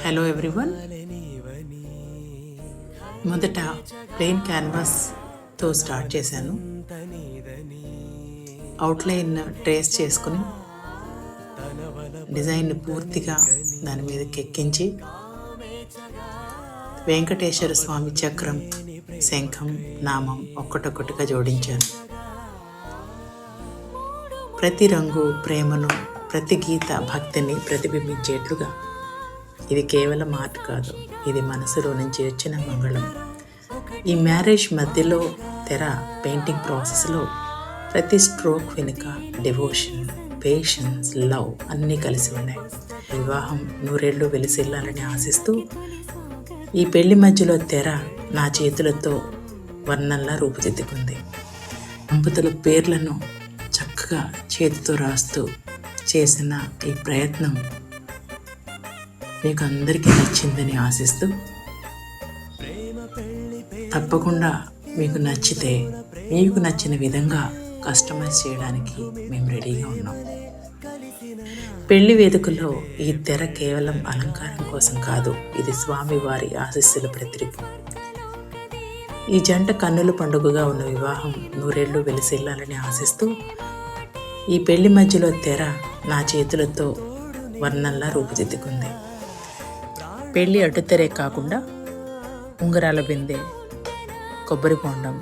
Hello everyone. మొదట plain క్యాన్వాస్తో start చేశాను. Outline trace చేసుకుని డిజైన్ పూర్తిగా దాని మీదకి ఎక్కించి వెంకటేశ్వర స్వామి చక్రం, శంఖం, నామం ఒక్కటొక్కటిగా జోడించాను. ప్రతి రంగు ప్రేమను, ప్రతి గీత భక్తిని ప్రతిబింబించేట్లుగా. ఇది కేవలం ఆర్ట్ కాదు, ఇది మనసులో నుంచి వచ్చిన మంగళం. ఈ మ్యారేజ్ మధ్యలో తెర పెయింటింగ్ ప్రాసెస్లో ప్రతి స్ట్రోక్ వెనుక డివోషన్, పేషెన్స్, లవ్ అన్నీ కలిసి ఉన్నాయి. వివాహం నూరేళ్ళు వెలిసిల్లాలని ఆశిస్తూ ఈ పెళ్లి మధ్యలో తెర నా చేతులతో వర్ణంలా రూపుదిద్దుకుంది. దంపతుల పేర్లను చక్కగా చేతితో రాస్తూ చేసిన ఈ ప్రయత్నం మీకు అందరికీ నచ్చిందని ఆశిస్తూ, తప్పకుండా మీకు నచ్చితే మీకు నచ్చిన విధంగా కస్టమైజ్ చేయడానికి మేము రెడీగా ఉన్నాం. పెళ్లి వేదికలో ఈ తెర కేవలం అలంకారం కోసం కాదు, ఇది స్వామివారి ఆశీస్సుల ప్రతిరూపం. ఈ జంట కన్నుల పండుగగా ఉన్న వివాహం నూరేళ్లు వెలిసిల్లాలని ఆశిస్తూ ఈ పెళ్లి మధ్యలో తెర నా చేతులతో వర్ణంలా రూపుదిద్దుకుంది. పెళ్లి అడ్డుతెరే కాకుండా ఉంగరాల బిందె, కొబ్బరి బొండం,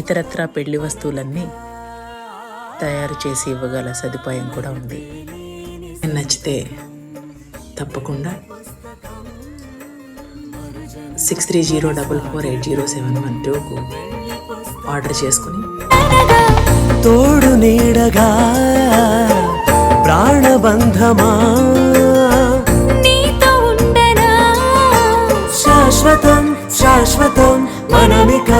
ఇతరత్రా పెళ్లి వస్తువులన్నీ తయారు చేసి ఇవ్వగల సదుపాయం కూడా ఉంది. నచ్చితే తప్పకుండా 6304480712కు ఆర్డర్ చేసుకుని తోడు నీడగా ప్రాణబంధమా నీతో ఉండనా, శాశ్వతం శాశ్వతం మనమిక,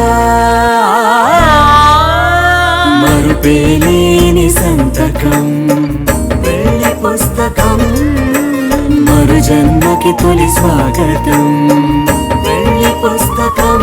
మరుపేలేని సంతకం, పెళ్లి పుస్తకం, మరు జన్మకి తొలి స్వాగతం, పెళ్లి పుస్తకం.